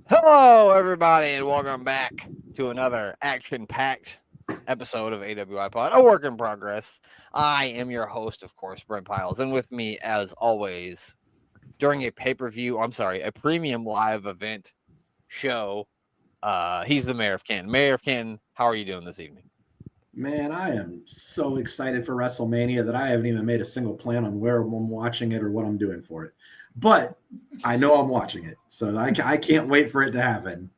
Hello, everybody, and welcome back to another action-packed episode of AWI Pod, a work in progress. I am your host, of course, Brent Pyles, and with me, as always, during a pay-per-view, a premium live event show, he's the Mayor of Canton. Mayor of Canton, how are you doing this evening? Man, I am so excited for WrestleMania that I haven't even made a single plan on where I'm watching it or what I'm doing for it. But I know I'm watching it, so I can't wait for it to happen.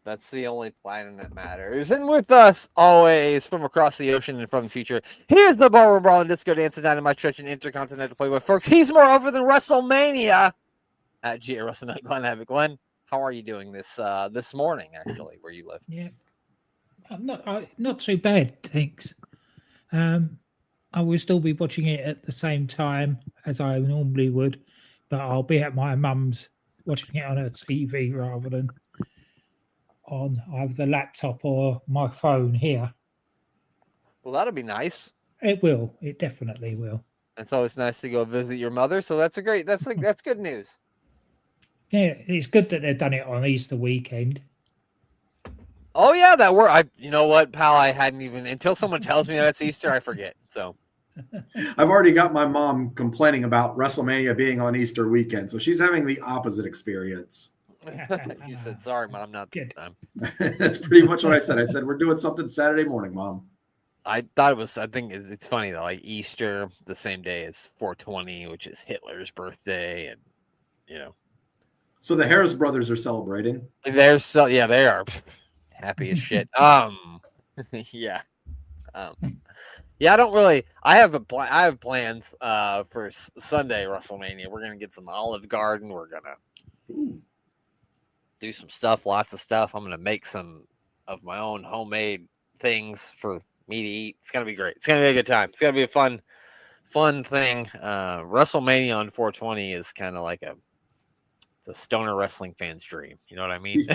That's the only planning that matters. And with us, always from across the ocean and from the future, here's the ballroom brawl and disco dancing dynamite stretch and intercontinental playboy, folks. He's more over than WrestleMania at G WrestleMania. Glenn Havoc. Glenn, how are you doing this morning? Actually, where you live? Yeah, I'm not too bad, thanks. Um, I will still be watching it at the same time as I normally would, but I'll be at my mum's watching it on a TV rather than on either the laptop or my phone here. Well, that'll be nice. It will. It definitely will. It's always nice to go visit your mother. So that's that's good news. Yeah, it's good that they've done it on Easter weekend. Oh yeah, that worked. You know what, pal? I hadn't even until someone tells me that it's Easter, I forget. So I've already got my mom complaining about WrestleMania being on Easter weekend, so she's having the opposite experience. you said sorry, Mom. Not this Good. time. That's pretty much what I said. I said, we're doing something Saturday morning, Mom. I thought it was. I think it's funny that like Easter, the same day as 420, which is Hitler's birthday, and you know So the Harris brothers are celebrating. they're so yeah they are happy as shit. Yeah, yeah. I don't really. I have I have plans for Sunday WrestleMania. We're gonna get some Olive Garden. We're gonna Ooh. do some stuff, lots of stuff. I'm gonna make some of my own homemade things for me to eat. It's gonna be great. It's gonna be a good time. It's gonna be a fun thing. WrestleMania on 420 is kind of like it's a stoner wrestling fan's dream. You know what I mean?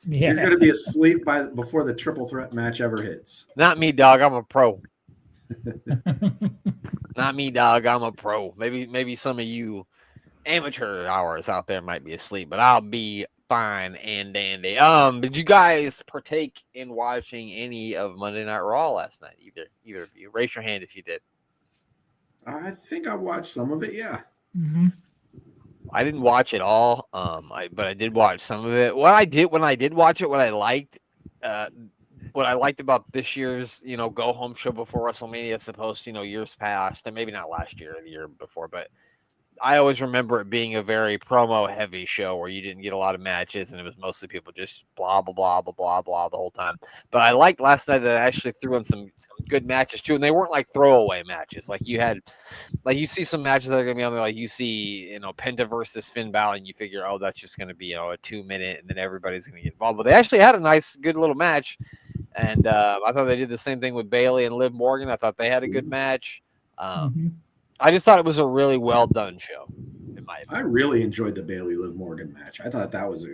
You're Yeah. going to be asleep before the triple threat match ever hits. Not me, dog. I'm a pro. Not me, dog. I'm a pro. Maybe some of you amateur hours out there might be asleep, but I'll be fine and dandy. Did you guys partake in watching any of Monday Night Raw last night? Either of you. Raise your hand if you did. I think I watched some of it, yeah. hmm I didn't watch it all. But I did watch some of it. What I did when I did watch it, uh, what I liked about this year's, go home show before WrestleMania, as opposed to, years past, and maybe not last year or the year before, but I always remember it being a very promo heavy show where you didn't get a lot of matches and it was mostly people just blah blah blah blah blah blah the whole time. But I liked last night that I actually threw in some good matches too, and they weren't like throwaway matches. Like you see some matches that are gonna be on there, like you see Penta versus Finn Balor, and you figure, oh, that's just gonna be a 2 minute, and then everybody's gonna get involved. But they actually had a nice, good little match, and I thought they did the same thing with Bailey and Liv Morgan. I thought they had a good match. Um, I just thought it was a really well done show, in my I opinion. really enjoyed the Bailey Liv Morgan match. I thought that was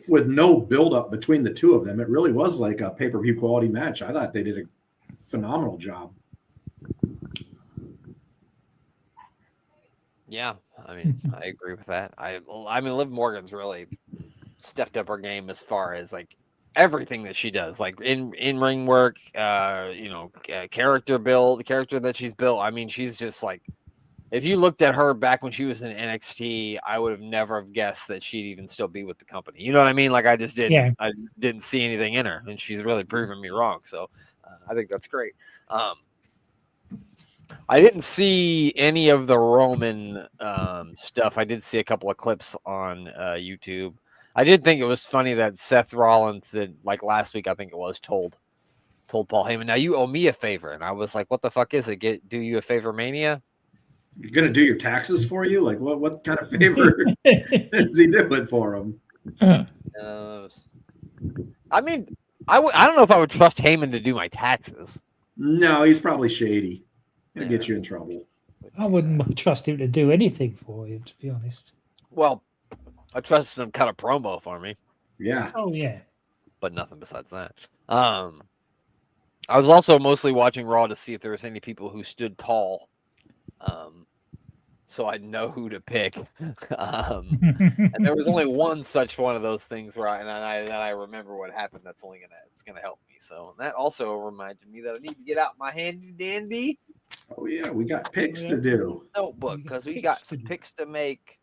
with no buildup between the two of them, it really was like a pay-per-view quality match. I thought they did a phenomenal job. Yeah, I mean, I agree with that. I mean, Liv Morgan's really stepped up her game as far as like everything that she does, like in ring work, character build, the character that she's built. I mean, she's just like if you looked at her back when she was in NXT, I would have never have guessed that she'd even still be with the company. You know what I mean? Like Yeah. I didn't see anything in her, and she's really proven me wrong. So I think that's great. Um, I didn't see any of the Roman stuff. I did see a couple of clips on YouTube. I did think it was funny that Seth Rollins did, like last week, I think it was, told Paul Heyman, now you owe me a favor. And I was like, what the fuck is it? Do you a favor mania? You're gonna do your taxes for you? Like what kind of favor is he doing for him? I mean, I don't know if I would trust Heyman to do my taxes. No, he's probably shady. He'll Yeah. get you in trouble. I wouldn't trust him to do anything for you, to be honest. Well, I trusted him to cut a promo for me, Yeah. Oh yeah. but nothing besides that. I was also mostly watching Raw to see if there was any people who stood tall so I know who to pick. And there was only one such one of those things where I remember what happened. That's only it's gonna help me. So that also reminded me that I need to get out my handy dandy Oh yeah, we got picks to do. notebook because we got some picks to make.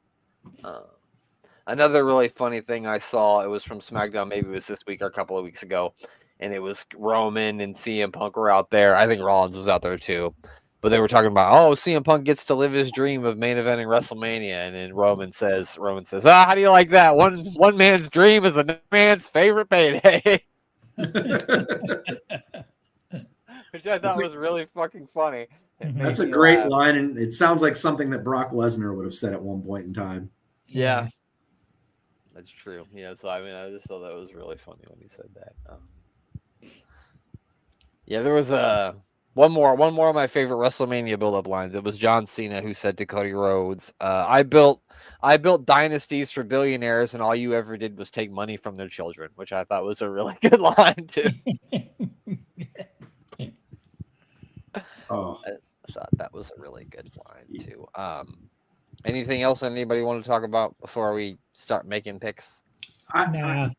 Another really funny thing I saw, it was from SmackDown, maybe it was this week or a couple of weeks ago, and it was Roman and CM Punk were out there. I think Rollins was out there too. But they were talking about, oh, CM Punk gets to live his dream of main eventing WrestleMania, and then Roman says, how do you like that? One man's dream is another man's favorite payday. Which I thought was really fucking funny. That's a great line, and it sounds like something that Brock Lesnar would have said at one point in time. Yeah. That's true. Yeah, so I mean, I just thought that was really funny when he said that. Yeah, there was one more of my favorite WrestleMania build-up lines. It was John Cena who said to Cody Rhodes, "I built dynasties for billionaires, and all you ever did was take money from their children," which I thought was a really good line too. Oh, I thought that was a really good line too. Anything else anybody want to talk about before we start making picks? I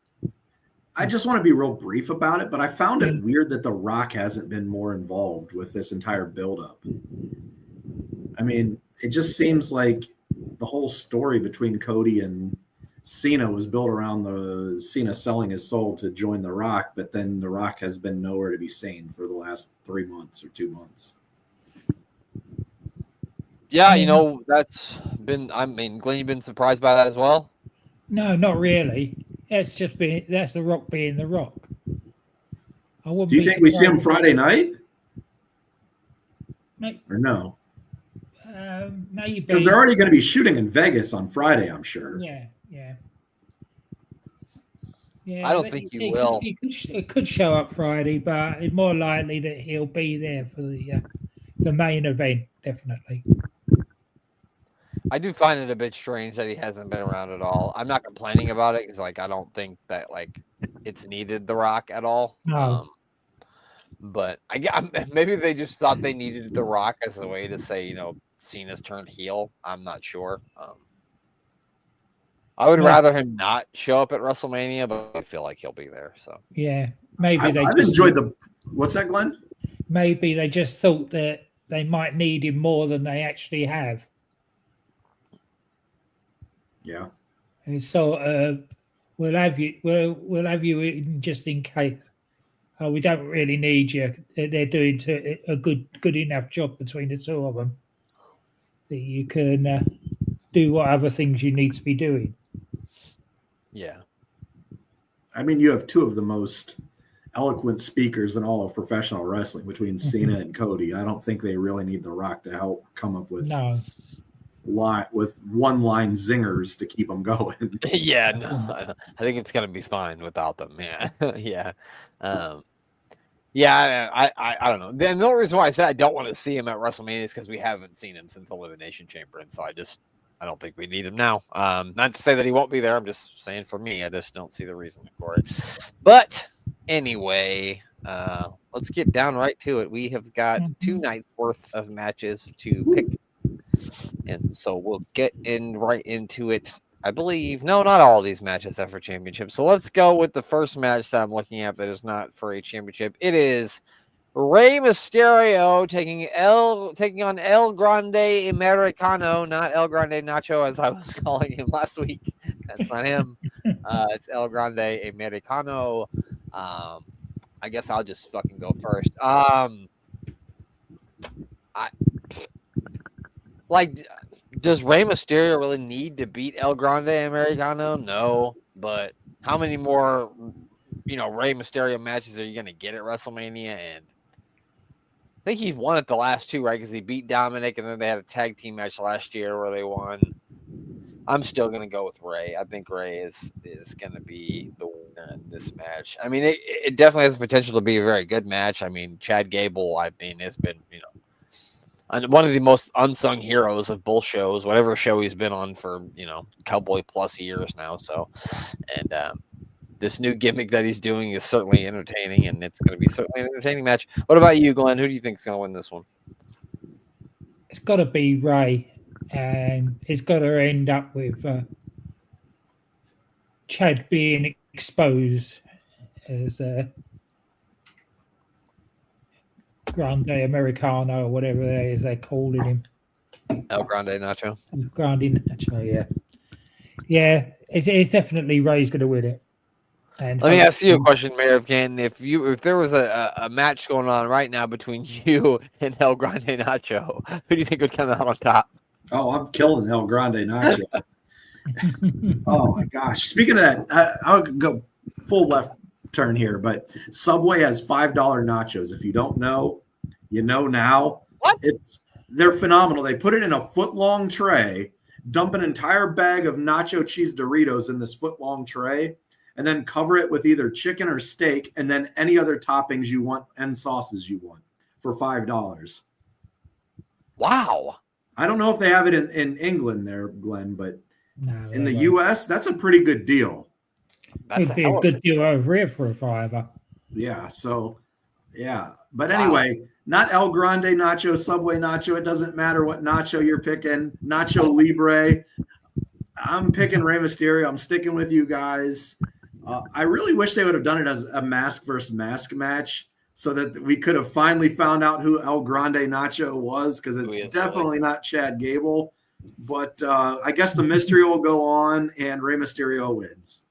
just want to be real brief about it, but I found it weird that The Rock hasn't been more involved with this entire buildup. I mean, it just seems like the whole story between Cody and Cena was built around the Cena selling his soul to join The Rock, but then The Rock has been nowhere to be seen for the last 3 months or 2 months. Yeah, that's been. I mean, Glenn, you've been surprised by that as well? No, not really. That's The Rock being The Rock. Do you think we see him Friday night? Or no? Maybe. Because they're already going to be shooting in Vegas on Friday, I'm sure. Yeah. I don't think you will. It could show up Friday, but it's more likely that he'll be there for the main event, definitely. I do find it a bit strange that he hasn't been around at all. I'm not complaining about it because, I don't think that it's needed The Rock at all. No. But maybe they just thought they needed The Rock as a way to say, Cena's turned heel. I'm not sure. I would rather him not show up at WrestleMania, but I feel like he'll be there. So yeah, maybe I've enjoyed What's that, Glenn? Maybe they just thought that they might need him more than they actually have. Yeah. And so we'll have you in just in case. We don't really need you. They're doing a good enough job between the two of them that you can do what other things you need to be doing. Yeah. I mean, you have two of the most eloquent speakers in all of professional wrestling between Cena and Cody. I don't think they really need The Rock to help come up with one-line zingers to keep them going. Yeah, no, I think it's gonna be fine without them. Yeah, yeah, I don't know. The only reason why I said I don't want to see him at WrestleMania is because we haven't seen him since Elimination Chamber, and so I don't think we need him now. Not to say that he won't be there. I'm just saying for me, I just don't see the reason for it. But anyway, let's get down right to it. We have got 2 nights worth of matches to pick. And so we'll get right into it. I believe, no, not all of these matches are for championship. So let's go with the first match that I'm looking at that is not for a championship. It is Rey Mysterio taking on El Grande Americano, not El Grande Nacho as I was calling him last week. That's not him. It's El Grande Americano. I guess I'll just fucking go first. Does Rey Mysterio really need to beat El Grande Americano? No, but how many more, Rey Mysterio matches are you going to get at WrestleMania? And I think he won at the last 2, right? Because he beat Dominic, and then they had a tag team match last year where they won. I'm still going to go with Rey. I think Rey is going to be the winner in this match. I mean, it definitely has the potential to be a very good match. I mean, Chad Gable, has been, one of the most unsung heroes of both shows, whatever show he's been on for, Cowboy plus years now. So, and this new gimmick that he's doing is certainly entertaining, and it's going to be certainly an entertaining match. What about you, Glenn? Who do you think is going to win this one? It's got to be Rey. and it's got to end up with Chad being exposed as a Grande Americano or whatever it is they're calling him. El Grande Nacho. Grande Nacho, yeah. Yeah, it's definitely Ray's going to win it. And Let me ask you a hopefully- question, Mayor of Canton. If there was a match going on right now between you and El Grande Nacho, who do you think would come out on top? Oh, I'm killing El Grande Nacho. Oh my gosh! Speaking of that, I'll go full left turn here, but Subway has $5 nachos. If you don't know, you know now. What? They're phenomenal. They put it in a foot-long tray, dump an entire bag of nacho cheese Doritos in this foot-long tray, and then cover it with either chicken or steak, and then any other toppings you want and sauces you want for $5. Wow. I don't know if they have it in England there, Glenn, but No, in they the won't. US, that's a pretty good deal. That's It'd be a hell of good deal over here for a $5. Yeah. So, yeah. But anyway, not El Grande Nacho, Subway Nacho. It doesn't matter what nacho you're picking. Nacho Libre. I'm picking Rey Mysterio. I'm sticking with you guys. I really wish they would have done it as a mask versus mask match so that we could have finally found out who El Grande Nacho was, because it's definitely not Chad Gable. But I guess the mystery will go on and Rey Mysterio wins.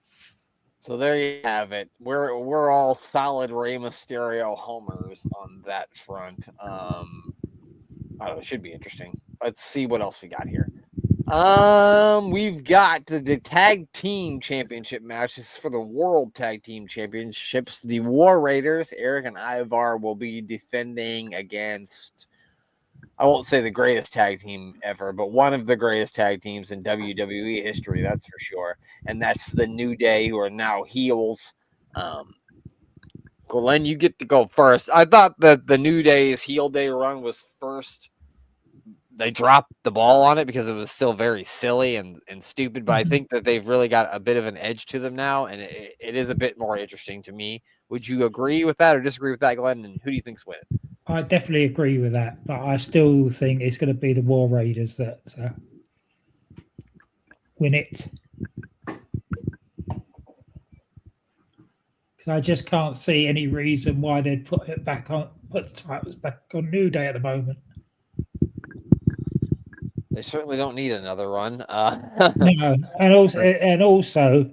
So there you have it. We're all solid Rey Mysterio homers on that front. I don't know, it should be interesting. Let's see what else we got here. We've got the tag team championship matches for the World Tag Team Championships. The War Raiders, Eric and Ivar, will be defending against, I won't say the greatest tag team ever, but one of the greatest tag teams in WWE history, that's for sure. And that's the New Day, who are now heels. Glenn, you get to go first. I thought that the New Day's heel day run was first. They dropped the ball on it because it was still very silly and stupid, but I think that they've really got a bit of an edge to them now, and it is a bit more interesting to me. Would you agree with that or disagree with that, Glenn? And who do you think's winning? I definitely agree with that, but I still think it's going to be the War Raiders that win it. Because I just can't see any reason why they'd put the titles back on New Day at the moment. They certainly don't need another run. No, and also,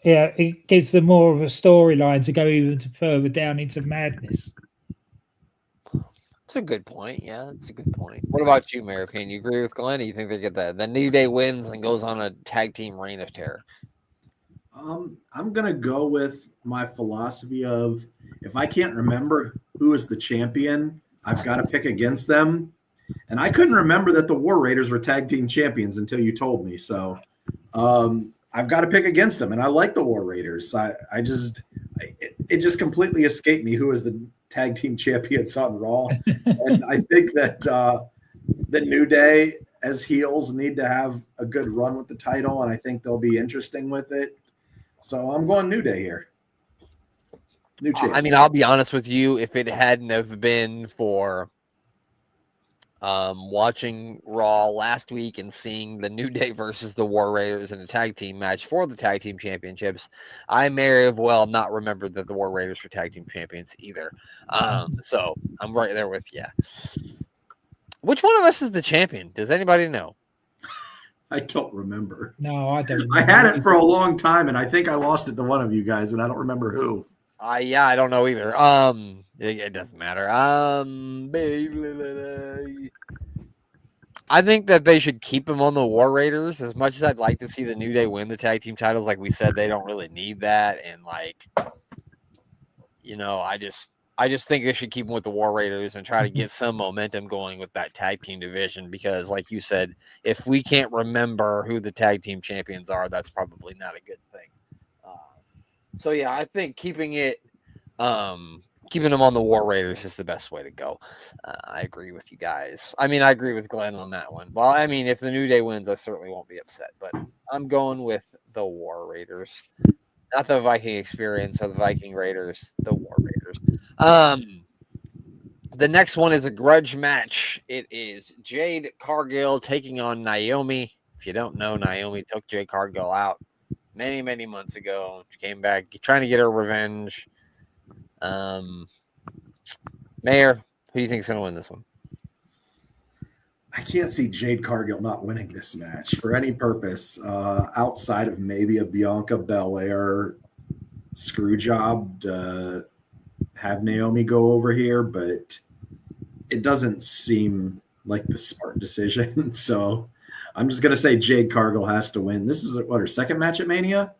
yeah, it gives them more of a storyline to go even further down into madness. That's a good point. Yeah, that's a good point. What about you, Mayor Payne? You agree with Glenn? Or you think they get that? The New Day wins and goes on a tag team reign of terror. I'm gonna go with my philosophy of, if I can't remember who is the champion, I've got to pick against them. And I couldn't remember that the War Raiders were tag team champions until you told me. So I've got to pick against them. And I like the War Raiders. It just completely escaped me who is the tag team champions on Raw. And I think that the New Day as heels need to have a good run with the title. And I think they'll be interesting with it. So I'm going New Day here. New champ. I mean, I'll be honest with you. If it hadn't have been for watching Raw last week and seeing the New Day versus the War Raiders in a tag team match for the tag team championships, I may have well not remembered that the War Raiders were tag team champions either. So I'm right there with you. Which one of us is the champion? Does anybody know? I don't remember. No, I don't. I had it for a long time, and I think I lost it to one of you guys, and I don't remember who. Yeah, I don't know either. It doesn't matter. I think that they should keep him on the War Raiders. As much as I'd like to see the New Day win the tag team titles, like we said, they don't really need that. And I just think they should keep him with the War Raiders and try to get some momentum going with that tag team division. Because, like you said, if we can't remember who the tag team champions are, that's probably not a good thing. So yeah, I think keeping them on the War Raiders is the best way to go. I agree with you guys. I mean, I agree with Glenn on that one. Well, I mean, if the New Day wins, I certainly won't be upset. But I'm going with the War Raiders, not the Viking Experience or the Viking Raiders. The War Raiders. The next one is a grudge match. It is Jade Cargill taking on Naomi. If you don't know, Naomi took Jade Cargill out many, many months ago. She came back trying to get her revenge. Mayor, who do you think is going to win this one? I can't see Jade Cargill not winning this match for any purpose outside of maybe a Bianca Belair screw job to have Naomi go over here, but it doesn't seem like the smart decision. So I'm just going to say Jade Cargill has to win. This is her second match at Mania?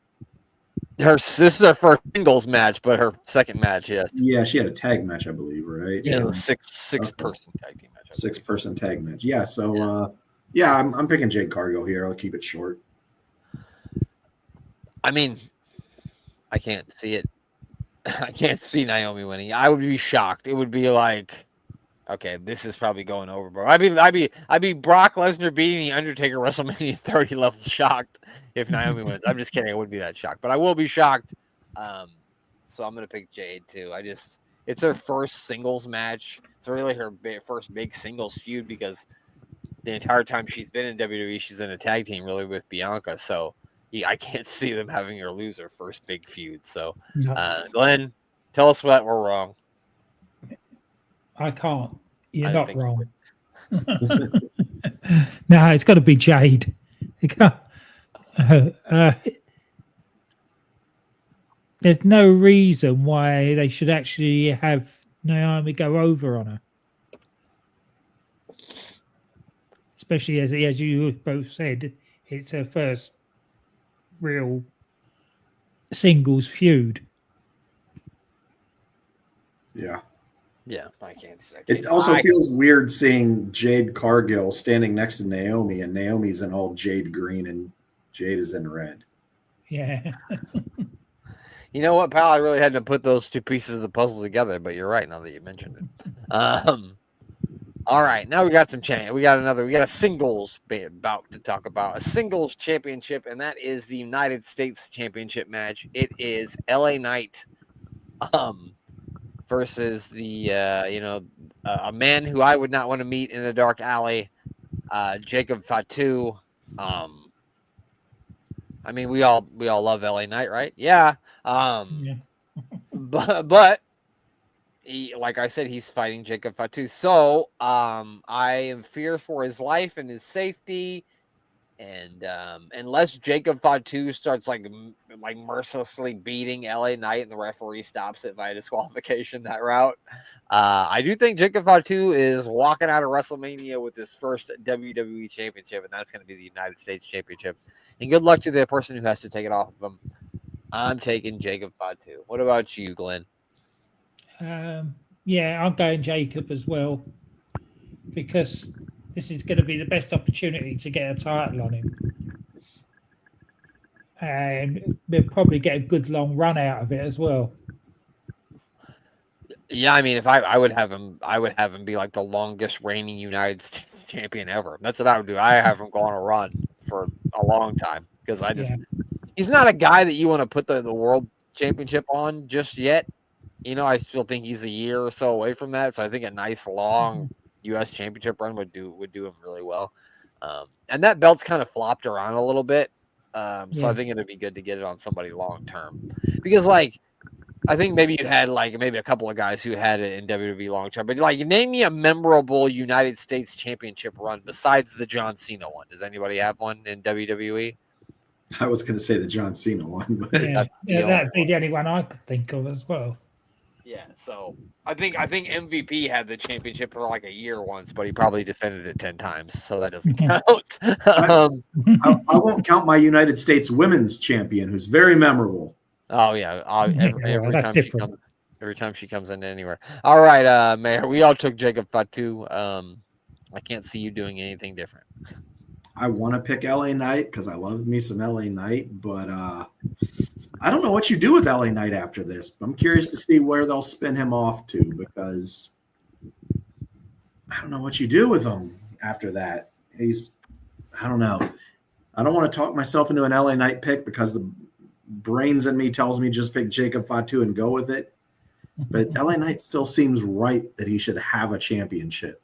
This is her first singles match, but her second match, yes. Yeah, she had a tag match, I believe, right? Yeah, the six person tag team match. 6-person tag match. Yeah, so I'm picking Jade Cargill here. I'll keep it short. I mean, I can't see it. I can't see Naomi winning. I would be shocked. It would be like, okay, this is probably going over, bro. I'd be Brock Lesnar beating the Undertaker WrestleMania 30 level shocked if Naomi wins. I'm just kidding. I wouldn't be that shocked, but I will be shocked. So I'm gonna pick Jade too. It's her first singles match. It's really her first big singles feud because the entire time she's been in WWE, she's in a tag team really with Bianca. So I can't see them having her lose her first big feud. So, Glenn, tell us what we're wrong. I can't. You're not wrong. No, it's got to be Jade. There's no reason why they should actually have Naomi go over on her. Especially as you both said, it's her first real singles feud. Yeah. Yeah, I can't. It also feels weird seeing Jade Cargill standing next to Naomi, and Naomi's in all jade green and Jade is in red. Yeah. You know what, pal? I really had to put those two pieces of the puzzle together, but you're right now that you mentioned it. All right, now we got some we got a singles bout to talk about, a singles championship, and that is the United States Championship match. It is LA Knight, versus the a man who I would not want to meet in a dark alley, Jacob Fatu. I mean, we all love LA Knight, right? Yeah. But he, like I said, he's fighting Jacob Fatu. So I am feared for his life and his safety. And unless Jacob Fatu starts like mercilessly beating LA Knight and the referee stops it via disqualification that route, I do think Jacob Fatu is walking out of WrestleMania with his first WWE Championship, and that's going to be the United States Championship. And good luck to the person who has to take it off of him. I'm taking Jacob Fatu. What about you, Glenn? Yeah, I'm going Jacob as well because this is going to be the best opportunity to get a title on him. And we'll probably get a good long run out of it as well. Yeah, I mean, if I would have him be like the longest reigning United States champion ever. That's what I would do. I have him go on a run for a long time because he's not a guy that you want to put the world championship on just yet. You know, I still think he's a year or so away from that. So I think a nice long U.S. championship run would do him really well. And that belt's kind of flopped around a little bit. So I think it'd be good to get it on somebody long term because I think maybe you had maybe a couple of guys who had it in WWE long term, but name me a memorable United States Championship run besides the John Cena one. Does anybody have one in WWE? I was going to say the John Cena one, but that'd be the only one I could think of as well. Yeah, so I think MVP had the championship for a year once, but he probably defended it 10 times, so that doesn't count. I won't count my United States Women's Champion, who's very memorable. Oh yeah, every time she comes in anywhere. All right, Mayor, we all took Jacob Fatu. I can't see you doing anything different. I want to pick LA Knight because I love me some LA Knight, but I don't know what you do with LA Knight after this. I'm curious to see where they'll spin him off to because I don't know what you do with him after that. I don't know. I don't want to talk myself into an LA Knight pick because the brains in me tells me just pick Jacob Fatu and go with it. but LA Knight still seems right that he should have a championship.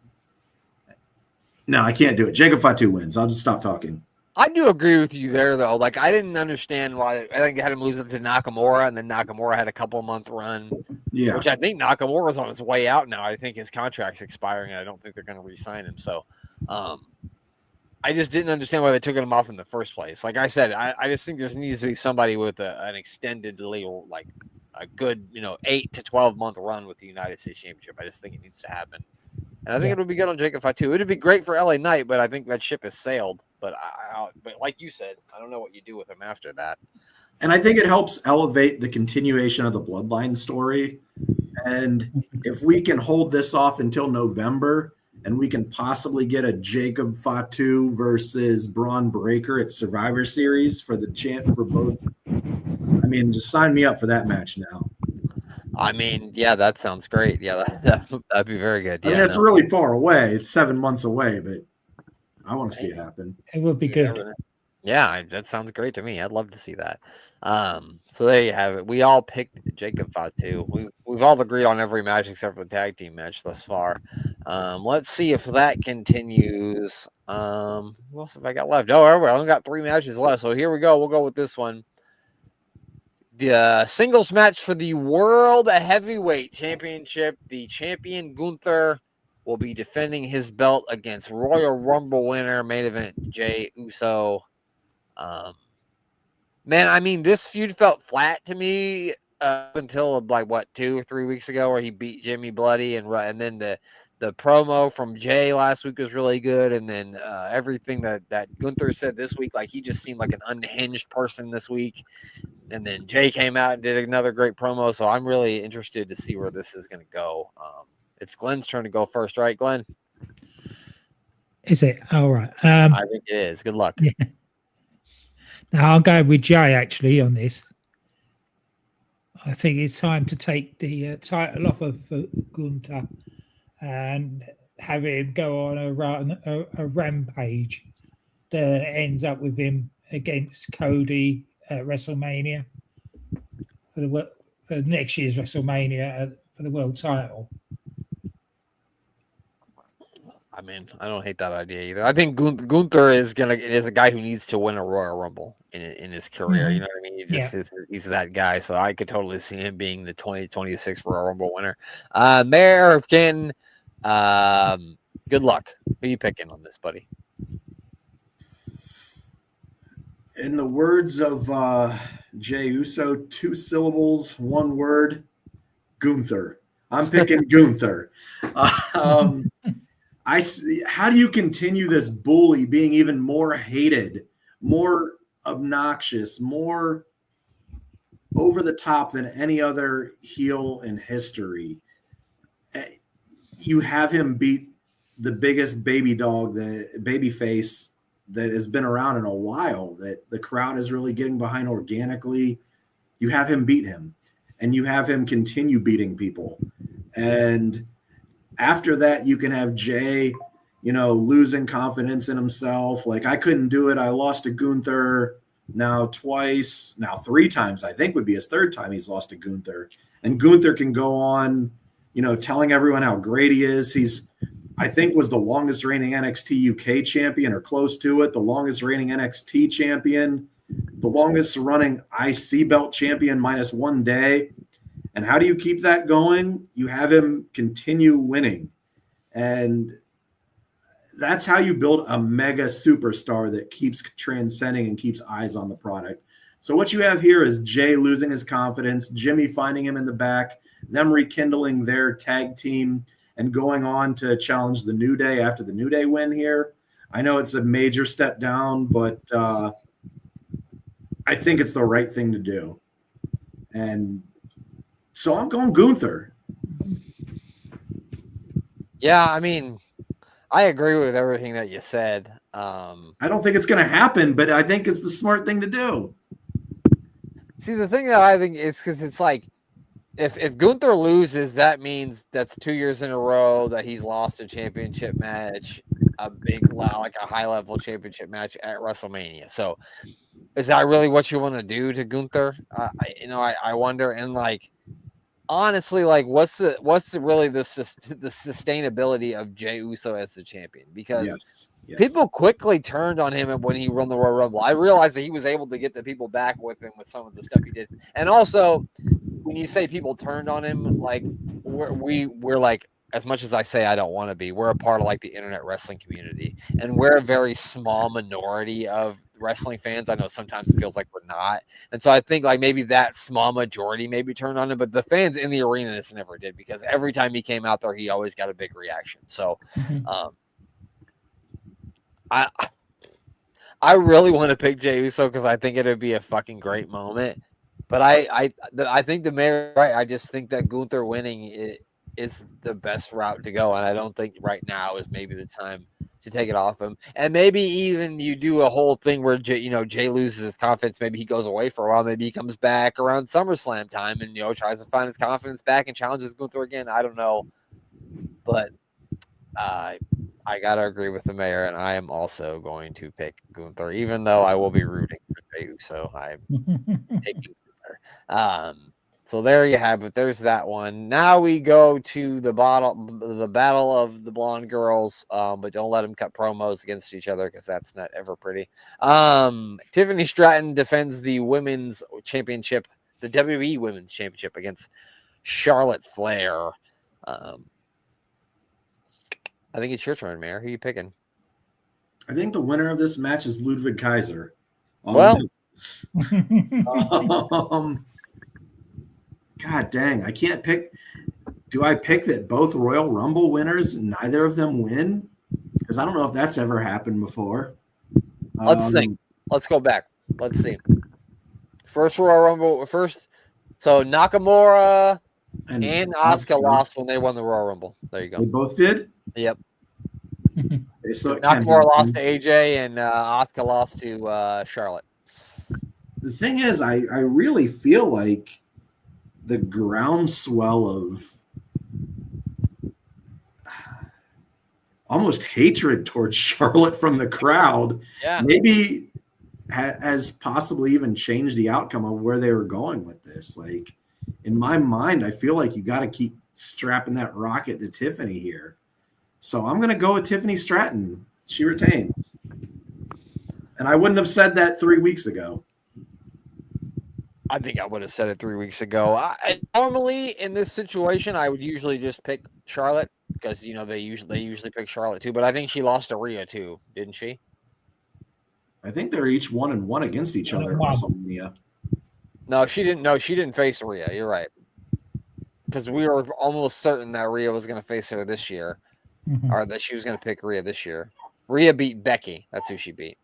No, I can't do it. Jacob Fatu wins. I'll just stop talking. I do agree with you there, though. Like, I didn't understand why. I think they had him losing to Nakamura, and then Nakamura had a couple-month run. Yeah. Which I think Nakamura's on his way out now. I think his contract's expiring, and I don't think they're going to re-sign him. So, I just didn't understand why they took him off in the first place. Like I said, I just think there needs to be somebody with an extended legal, like a good, 8 to 12-month run with the United States Championship. I just think it needs to happen. And I think it would be good on Jacob Fatu. It would be great for LA Knight, but I think that ship has sailed. But but like you said, I don't know what you do with him after that. And I think it helps elevate the continuation of the Bloodline story. And if we can hold this off until November, and we can possibly get a Jacob Fatu versus Braun Breaker at Survivor Series for the champ for both. I mean, just sign me up for that match now. I mean, yeah, that sounds great. Yeah, that'd be very good. Yeah, I mean, it's really far away. It's 7 months away, but I want to see it happen. It would be good. Yeah, that sounds great to me. I'd love to see that. So there you have it. We all picked Jacob Fatu. We've all agreed on every match except for the tag team match thus far. Let's see if that continues. What else have I got left? Oh, I only got 3 matches left. So here we go. We'll go with this one. The singles match for the World Heavyweight Championship. The champion Gunther will be defending his belt against Royal Rumble winner, main event Jey Uso. Man, I mean, this feud felt flat to me up until like 2 or 3 weeks ago, where he beat Jimmy Bloody, and then the promo from Jay last week was really good, and then everything that Gunther said this week, like he just seemed like an unhinged person this week. And then Jay came out and did another great promo, so I'm really interested to see where this is going to go. It's Glenn's turn to go first, right, Glenn? Is it? All right. I think it is. Good luck. Yeah. Now I'll go with Jay actually on this. I think it's time to take the title off of Gunther and have him go on a rampage that ends up with him against Cody at WrestleMania for next year's WrestleMania for the world title. I mean, I don't hate that idea either. I think Gunther is a guy who needs to win a Royal Rumble in his career. You know what I mean? He's that guy. So I could totally see him being the 2026 Royal Rumble winner. Mayor of Canton, good luck. Who are you picking on this, buddy? In the words of Jey Uso, 2 syllables, 1 word, Gunther. I'm picking Gunther. How do you continue this bully being even more hated, more obnoxious, more over the top than any other heel in history? You have him beat the biggest baby dog, the baby face that has been around in a while, that the crowd is really getting behind organically. You have him beat him, and you have him continue beating people. And after that, you can have Jay, losing confidence in himself. Like, I couldn't do it. I lost to Gunther now twice, now 3 times, I think would be his 3rd time he's lost to Gunther. And Gunther can go on, telling everyone how great he is. He's, I think, was the longest reigning NXT UK champion or close to it, the longest reigning NXT champion, the longest running IC belt champion minus 1 day. And how do you keep that going? You have him continue winning. And that's how you build a mega superstar that keeps transcending and keeps eyes on the product. So what you have here is Jay losing his confidence, Jimmy finding him in the back, them rekindling their tag team and going on to challenge the New Day after the New Day win here. I know it's a major step down, but I think it's the right thing to do. And so I'm going Gunther. Yeah, I mean, I agree with everything that you said. I don't think it's going to happen, but I think it's the smart thing to do. See, the thing that I think is because it's like, if Gunther loses, that means that's 2 years in a row that he's lost a championship match, a high-level championship match at WrestleMania. So is that really what you want to do to Gunther? I wonder. And like, honestly, like, what's the really the sustainability of Jey Uso as the champion? Because Yes. people quickly turned on him when he won the Royal Rumble. I realized that he was able to get the people back with him with some of the stuff he did, and also when you say people turned on him, like we're like, as much as I say I don't want to be, we're a part of like the internet wrestling community, and we're a very small minority of wrestling fans. I know sometimes it feels like we're not, and so I think like maybe that small majority maybe turned on him, but the fans in the arena just never did, because every time he came out there, he always got a big reaction. So, I really want to pick Jey Uso because I think it would be a fucking great moment. But I think the mayor right. I just think that Gunther winning is the best route to go, and I don't think right now is maybe the time to take it off him. And maybe even you do a whole thing where Jey loses his confidence. Maybe he goes away for a while. Maybe he comes back around SummerSlam time and tries to find his confidence back and challenges Gunther again. I don't know, but I gotta agree with the mayor, and I am also going to pick Gunther, even though I will be rooting for Jey Uso. I'm taking Gunther. So there you have it. There's that one. Now we go to the battle of the blonde girls, but don't let them cut promos against each other because that's not ever pretty. Tiffany Stratton defends the women's championship, the WWE Women's Championship, against Charlotte Flair. I think it's your turn, Mayor. Who are you picking? I think the winner of this match is Ludwig Kaiser. Well, God dang, I can't pick. Do I pick that both Royal Rumble winners, neither of them win? Because I don't know if that's ever happened before. Let's think. Let's go back. Let's see. First Royal Rumble. So Nakamura and Asuka lost when they won the Royal Rumble. There you go. They both did? Yep. So Nakamura lost to AJ and Asuka lost to Charlotte. The thing is, I really feel like the groundswell of almost hatred towards Charlotte from the crowd maybe has possibly even changed the outcome of where they were going with this. Like, in my mind, I feel like you got to keep strapping that rocket to Tiffany here. So I'm going to go with Tiffany Stratton. She retains. And I wouldn't have said that 3 weeks ago. I think I would have said it 3 weeks ago. Normally in this situation, I would usually just pick Charlotte because they usually pick Charlotte too. But I think she lost to Rhea too, didn't she? I think they're each 1-1 against each other at WrestleMania. No, she didn't. No, she didn't face Rhea. You're right. Because we were almost certain that Rhea was going to face her this year, or that she was going to pick Rhea this year. Rhea beat Becky. That's who she beat.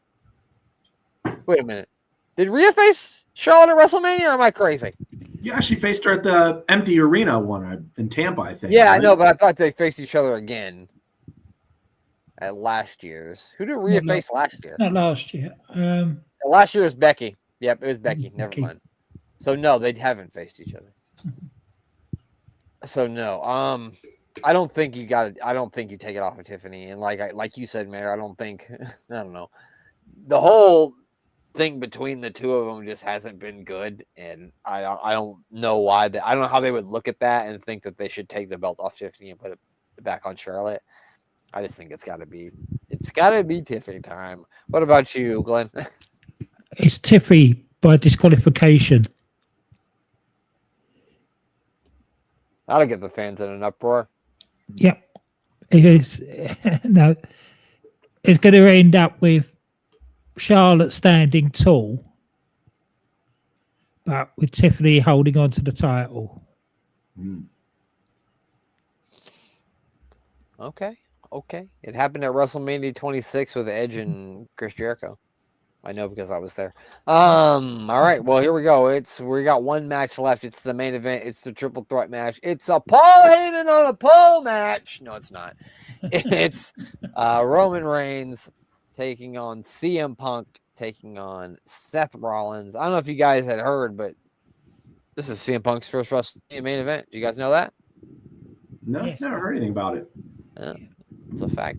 Wait a minute. Did Rhea face Charlotte at WrestleMania, or am I crazy? Yeah, she faced her at the empty arena one in Tampa, I think. Yeah, right? I know, but I thought they faced each other again at last year's. Who did Rhea face last year? Not last year. Last year was Becky. Yep, it was Becky. Never mind. So no, they haven't faced each other. So no, I don't think you got it. I don't think you take it off of Tiffany. And like you said, Mayor, I don't know. The whole thing between the two of them just hasn't been good, and I don't know why. I don't know how they would look at that and think that they should take the belt off Tiffany and put it back on Charlotte. I just think it's got to be Tiffany time. What about you, Glenn? It's Tiffany by disqualification. That'll get the fans in an uproar. Yep, it is. No, it's going to end up with Charlotte standing tall, but with Tiffany holding on to the title. Okay. It happened at WrestleMania 26 with Edge and Chris Jericho. I know because I was there. All right. Well, here we go. We got one match left. It's the main event. It's the triple threat match. It's a Paul Heyman on a pole match. No, it's not. It's Roman Reigns taking on CM Punk, taking on Seth Rollins. I don't know if you guys had heard, but this is CM Punk's first WrestleMania main event. Do you guys know that? No, yes. Never heard anything about it. Yeah, it's a fact.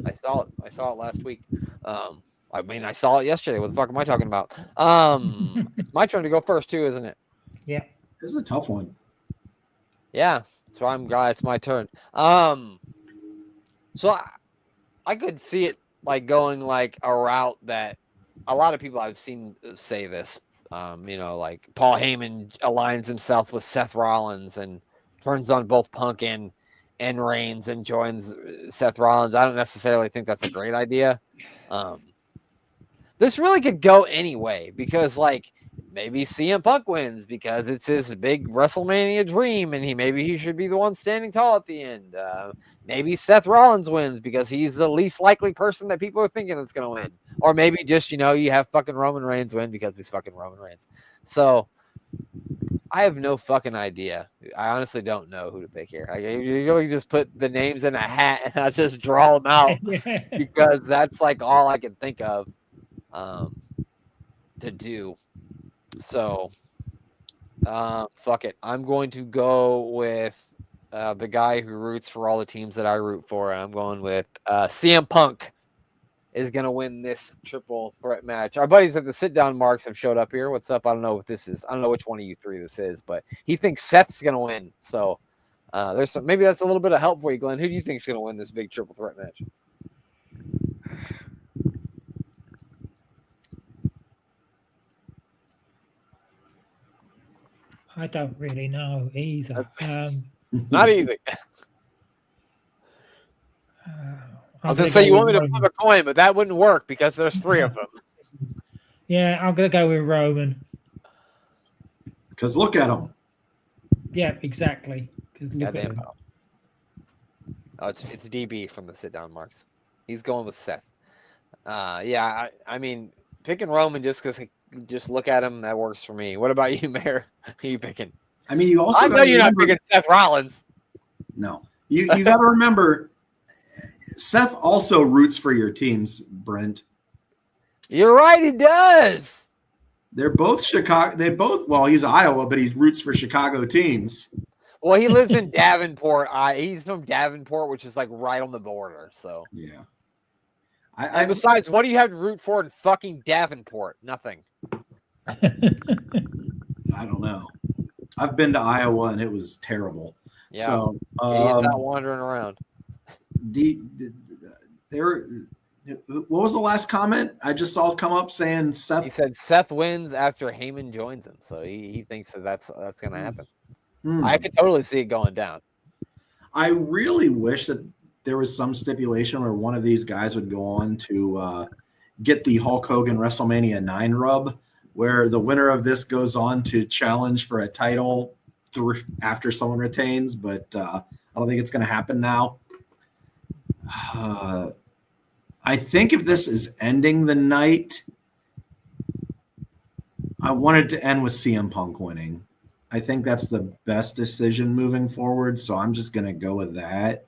I saw it last week. I mean, I saw it yesterday. What the fuck am I talking about? It's my turn to go first too, isn't it? Yeah. This is a tough one. Yeah, that's why I'm glad it's my turn. So I could see it like going like a route that a lot of people I've seen say this. Like Paul Heyman aligns himself with Seth Rollins and turns on both Punk and Reigns and joins Seth Rollins. I don't necessarily think that's a great idea. This really could go any way because like maybe CM Punk wins because it's his big WrestleMania dream and maybe he should be the one standing tall at the end. Maybe Seth Rollins wins because he's the least likely person that people are thinking that's going to win. Or maybe just, you have fucking Roman Reigns win because he's fucking Roman Reigns. So I have no fucking idea. I honestly don't know who to pick here. You really just put the names in a hat and I just draw them out because that's like all I can think of to do. So fuck it. I'm going to go with the guy who roots for all the teams that I root for, and I'm going with CM Punk is going to win this triple threat match. Our buddies at the sit down marks have showed up here. What's up? I don't know what this is. I don't know which one of you three this is, but he thinks Seth's going to win. So maybe that's a little bit of help for you, Glenn. Who do you think is going to win this big triple threat match? I don't really know either. Not easy. I was going to say you want me to flip a coin, but that wouldn't work because there's three of them. Yeah, I'm going to go with Roman. Because look at him. Yeah, exactly. Goddamn. Oh, it's DB from the sit down marks. He's going with Seth. I mean, picking Roman just because just look at him, that works for me. What about you, Mayor? Who are you picking? I mean, you also I know you're not picking Seth Rollins. No. You got to remember, Seth also roots for your teams, Brent. You're right, he does. They're both Chicago. Well, he's Iowa, but he roots for Chicago teams. Well, he lives in Davenport. He's from Davenport, which is like right on the border. So yeah. And besides, what do you have to root for in fucking Davenport? Nothing. I don't know. I've been to Iowa and it was terrible. Yeah. So, idiots out wandering around. What was the last comment I just saw come up saying Seth? He said Seth wins after Heyman joins him, so he thinks that's going to happen. I could totally see it going down. I really wish that there was some stipulation where one of these guys would go on to get the Hulk Hogan WrestleMania 9 rub, where the winner of this goes on to challenge for a title after someone retains, but I don't think it's going to happen now. I think if this is ending the night, I wanted to end with CM Punk winning. I think that's the best decision moving forward, so I'm just going to go with that.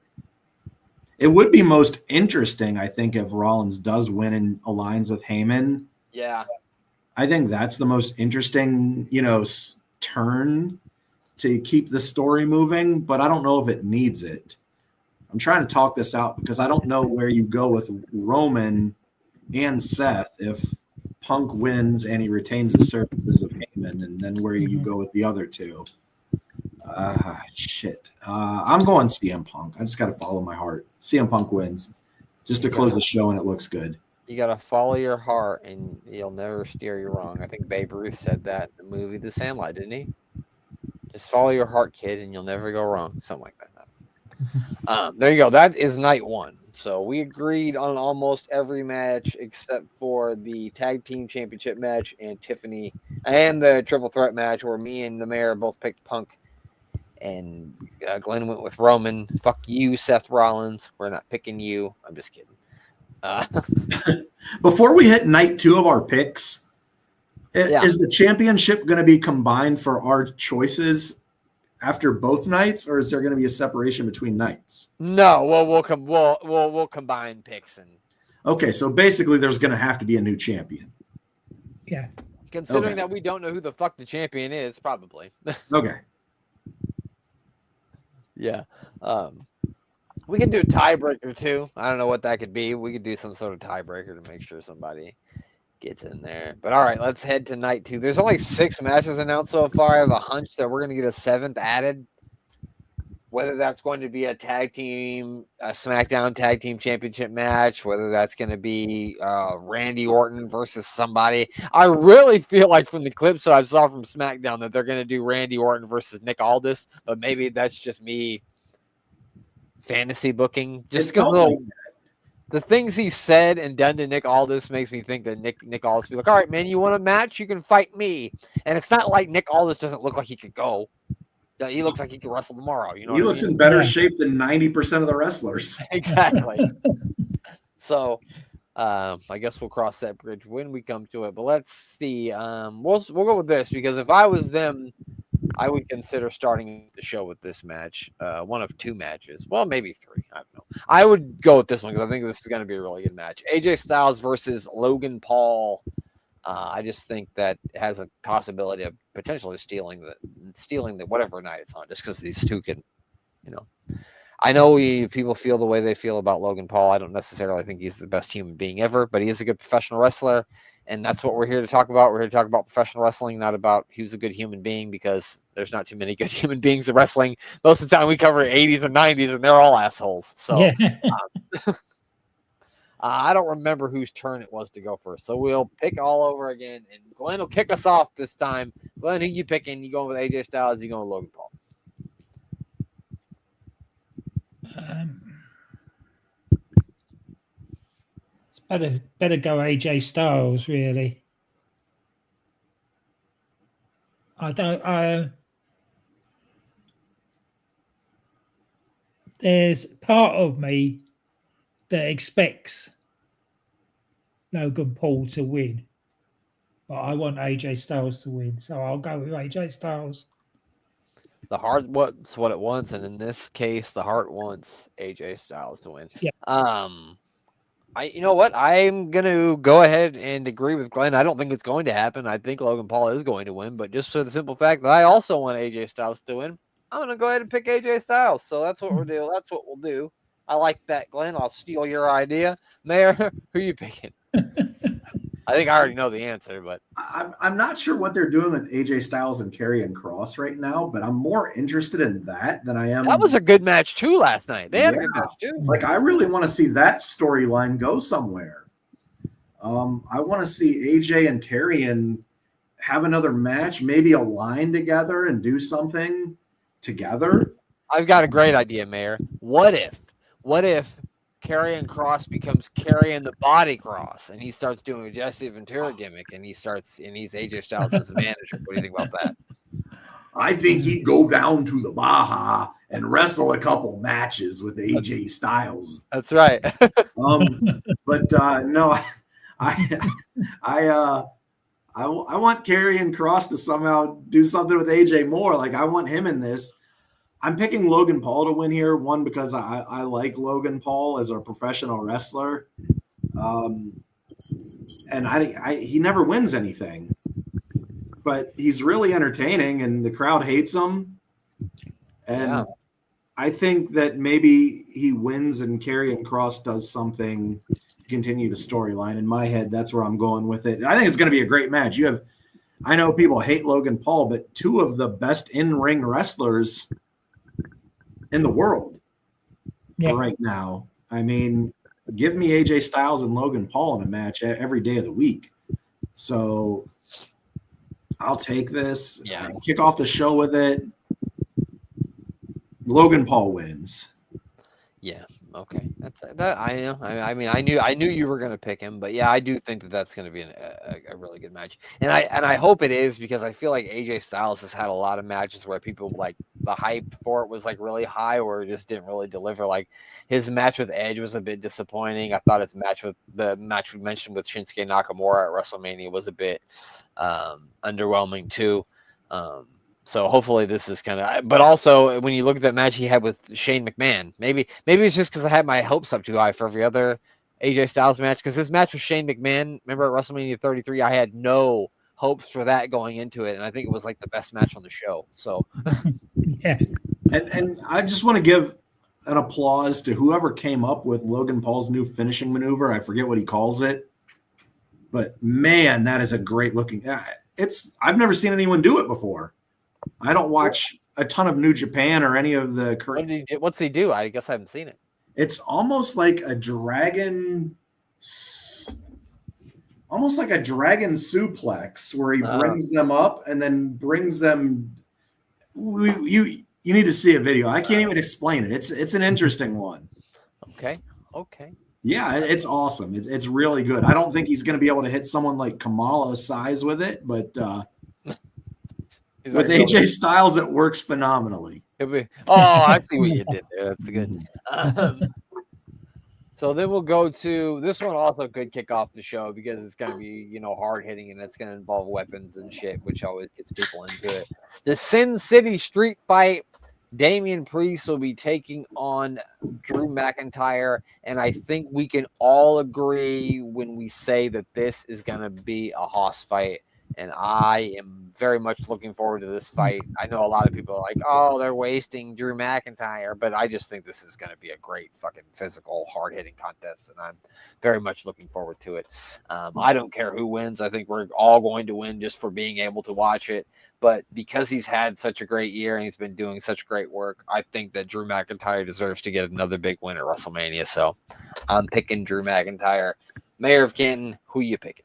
It would be most interesting, I think, if Rollins does win and aligns with Heyman. Yeah. I think that's the most interesting, turn to keep the story moving, but I don't know if it needs it. I'm trying to talk this out because I don't know where you go with Roman and Seth if Punk wins and he retains the services of Heyman, and then where you go with the other two. I'm going CM Punk. I just got to follow my heart. CM Punk wins just to close the show, and it looks good. You got to follow your heart, and you'll never steer you wrong. I think Babe Ruth said that in the movie The Sandlot, didn't he? Just follow your heart, kid, and you'll never go wrong. Something like that. There you go. That is night one. So we agreed on almost every match except for the tag team championship match and Tiffany and the triple threat match where me and the mayor both picked Punk. And Glenn went with Roman. Fuck you, Seth Rollins. We're not picking you. I'm just kidding. Before we hit night 2 of our picks, is the championship going to be combined for our choices after both nights, or is there going to be a separation between nights? No, we'll combine picks and. Okay, so basically, there's going to have to be a new champion. Yeah. Considering that we don't know who the fuck the champion is, probably. Okay. Yeah. We can do a tiebreaker too. I don't know what that could be. We could do some sort of tiebreaker to make sure somebody gets in there. But all right, let's head to night 2. There's only 6 matches announced so far. I have a hunch that we're going to get a 7th added. whether that's going to be a SmackDown Tag Team Championship match, whether that's going to be Randy Orton versus somebody. I really feel like from the clips that I saw from SmackDown that they're going to do Randy Orton versus Nick Aldis, but maybe that's just me fantasy booking. Just because the things he said and done to Nick Aldis makes me think that Nick Aldis be like, all right, man, you want a match? You can fight me. And it's not like Nick Aldis doesn't look like he could go. He looks like he could wrestle tomorrow. You know, he looks in better shape than 90% of the wrestlers. Exactly. So, I guess we'll cross that bridge when we come to it. But let's see. We'll go with this because if I was them, I would consider starting the show with this match. One of two matches. Well, maybe three. I don't know. I would go with this one because I think this is going to be a really good match. AJ Styles versus Logan Paul. I just think that it has a possibility of potentially stealing the whatever night it's on, just because these two can, you know. I know people feel the way they feel about Logan Paul. I don't necessarily think he's the best human being ever, but he is a good professional wrestler, and that's what we're here to talk about. We're here to talk about professional wrestling, not about who's a good human being, because there's not too many good human beings in wrestling. Most of the time we cover 80s and 90s, and they're all assholes. So I don't remember whose turn it was to go first. So we'll pick all over again, and Glenn will kick us off this time. Glenn, who you picking? You going with AJ Styles? You going with Logan Paul? It's better go AJ Styles, really. There's part of me that expects Logan Paul to win, but I want AJ Styles to win, so I'll go with AJ Styles. The heart wants what it wants, and in this case, the heart wants AJ Styles to win. Yeah. You know what? I'm gonna go ahead and agree with Glenn. I don't think it's going to happen. I think Logan Paul is going to win, but just for the simple fact that I also want AJ Styles to win, I'm gonna go ahead and pick AJ Styles. So that's what we'll do. That's what we'll do. I like that, Glenn. I'll steal your idea. Mayor, who are you picking? I think I already know the answer, but I'm not sure what they're doing with AJ Styles and Karrion Kross right now, but I'm more interested in that than I am. That was a good match too last night. They had a good match too. Like, I really want to see that storyline go somewhere. I want to see AJ and Karrion have another match, maybe align together and do something together. I've got a great idea, Mayor. What if Karrion Kross becomes Karrion the Body Cross, and he starts doing a Jesse Ventura gimmick, and he's AJ Styles as the manager? What do you think about that? I think he'd go down to the Baja and wrestle a couple matches with AJ Styles. That's right. But no, I want Karrion Kross to somehow do something with AJ more. Like, I want him in this. I'm picking Logan Paul to win here. One, because I like Logan Paul as a professional wrestler. And he never wins anything. But he's really entertaining, and the crowd hates him. And I think that maybe he wins and Karrion Kross does something to continue the storyline. In my head, that's where I'm going with it. I think it's going to be a great match. I know people hate Logan Paul, but two of the best in-ring wrestlers in the world right now. I mean, give me AJ Styles and Logan Paul in a match every day of the week. So I'll take this. Kick off the show with it. Logan Paul wins. Yeah. Okay. That's that. I mean, I knew you were going to pick him, but yeah, I do think that that's going to be a really good match, and I hope it is, because I feel like AJ Styles has had a lot of matches where people, like, the hype for it was like really high, or it just didn't really deliver. Like, his match with Edge was a bit disappointing. I thought the match we mentioned with Shinsuke Nakamura at WrestleMania was a bit underwhelming too. So hopefully this is kind of, but also when you look at that match he had with Shane McMahon, maybe it's just because I had my hopes up too high for every other AJ Styles match, because his match with Shane McMahon, remember at WrestleMania 33, I had no hopes for that going into it, and I think it was like the best match on the show. So yeah, and I just want to give an applause to whoever came up with Logan Paul's new finishing maneuver. I forget what he calls it, but man, that is a great looking. I've never seen anyone do it before. I don't watch a ton of New Japan or any of the What's he do? I guess I haven't seen it. It's almost like a dragon suplex where he brings them up and then brings them. You need to see a video. I can't even explain it. It's an interesting one. Okay. Yeah, it's awesome. It's really good. I don't think he's going to be able to hit someone like Kamala's size with it, but with AJ Styles, it works phenomenally. I see what you did there. That's good. So then we'll go to this one. Also could kick off the show because it's going to be, hard hitting and it's going to involve weapons and shit, which always gets people into it. The Sin City Street Fight. Damian Priest will be taking on Drew McIntyre, and I think we can all agree when we say that this is going to be a hoss fight. And I am very much looking forward to this fight. I know a lot of people are like, oh, they're wasting Drew McIntyre, but I just think this is going to be a great fucking physical, hard-hitting contest, and I'm very much looking forward to it. I don't care who wins. I think we're all going to win just for being able to watch it. But because he's had such a great year and he's been doing such great work, I think that Drew McIntyre deserves to get another big win at WrestleMania. So I'm picking Drew McIntyre. Mayor of Canton, who you picking?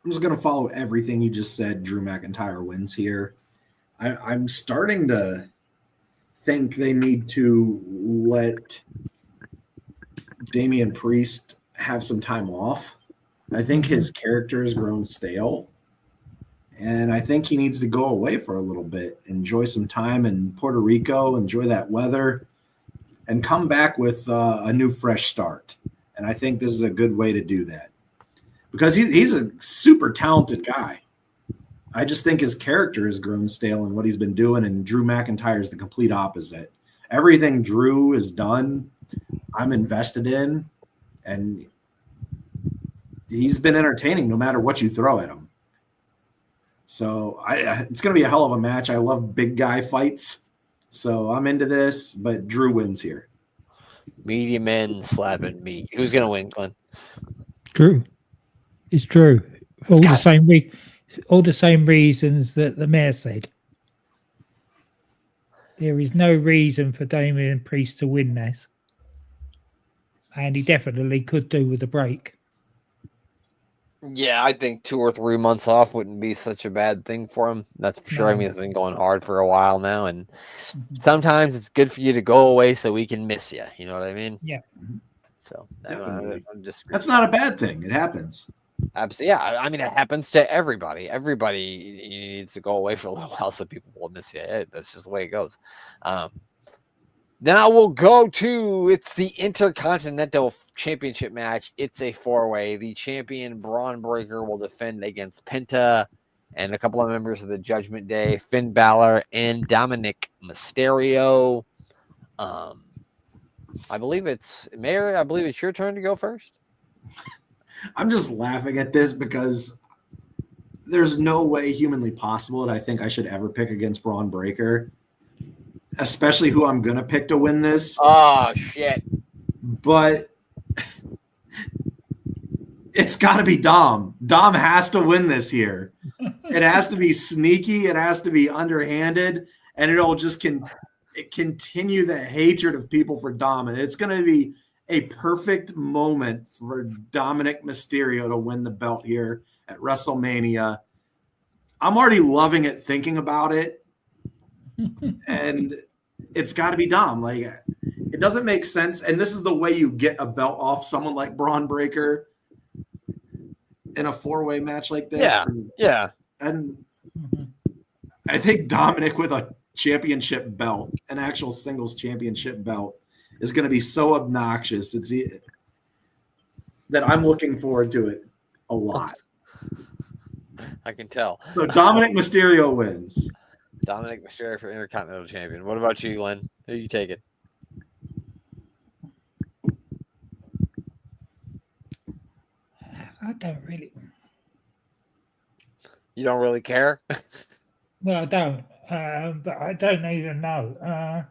I'm just going to follow everything you just said. Drew McIntyre wins here. I'm starting to think they need to let Damian Priest have some time off. I think his character has grown stale. And I think he needs to go away for a little bit, enjoy some time in Puerto Rico, enjoy that weather, and come back with a new fresh start. And I think this is a good way to do that. Because he's a super talented guy. I just think his character has grown stale in what he's been doing, and Drew McIntyre is the complete opposite. Everything Drew has done, I'm invested in, and he's been entertaining no matter what you throw at him. So it's going to be a hell of a match. I love big guy fights, so I'm into this, but Drew wins here. Media men slapping meat. Who's going to win, Glenn? Drew. It's true. All the same reasons that the mayor said. There is no reason for Damian Priest to win this. And he definitely could do with a break. Yeah, I think 2 or 3 months off wouldn't be such a bad thing for him. That's for sure. I mean, it's been going hard for a while now, and sometimes it's good for you to go away so we can miss you. You know what I mean? Yeah. So I'm just that's not a bad thing. It happens. Absolutely. Yeah, I mean, it happens to everybody. Everybody needs to go away for a little while so people will miss you. That's just the way it goes. Now we'll go to it's the Intercontinental Championship match. It's a 4-way. The champion Braun Breaker will defend against Penta and a couple of members of the Judgment Day, Finn Balor and Dominic Mysterio. I believe it's Mary. I believe it's your turn to go first. I'm just laughing at this because there's no way humanly possible that I think I should ever pick against Braun Breaker, especially who I'm going to pick to win this. Oh, shit. But it's got to be Dom. Dom has to win this here. It has to be sneaky. It has to be underhanded. And it'll just continue the hatred of people for Dom. And it's going to be a perfect moment for Dominic Mysterio to win the belt here at WrestleMania. I'm already loving it thinking about it. And it's got to be Dom. Like, it doesn't make sense. And this is the way you get a belt off someone like Braun Breaker in a 4-way match like this. Yeah. And I think Dominic with a championship belt, an actual singles championship belt, is going to be so obnoxious. That I'm looking forward to it a lot. I can tell. So Dominic Mysterio wins. Dominic Mysterio for Intercontinental Champion. What about you, Glenn? Who you taking? I don't really. You don't really care? Well, I don't. But I don't even know.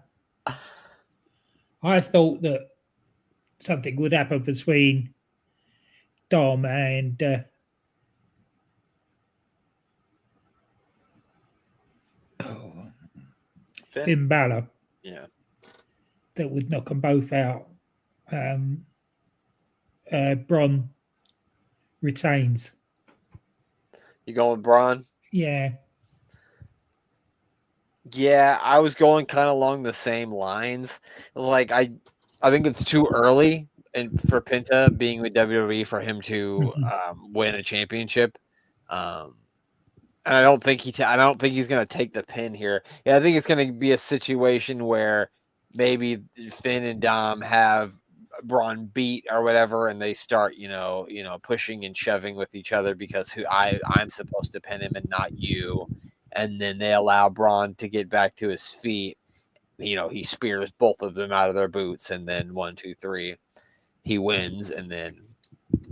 I thought that something would happen between Dom and Finn Balor. Yeah. That would knock them both out. Braun retains. You going with Braun? Yeah. Yeah, I was going kind of along the same lines. Like I think it's too early and for Penta being with WWE for him to win a championship. And I don't think I don't think he's going to take the pin here. Yeah, I think it's going to be a situation where maybe Finn and Dom have Braun beat or whatever, and they start, pushing and shoving with each other because I'm supposed to pin him and not you. And then they allow Braun to get back to his feet. He spears both of them out of their boots, and then 1, 2, 3, he wins, and then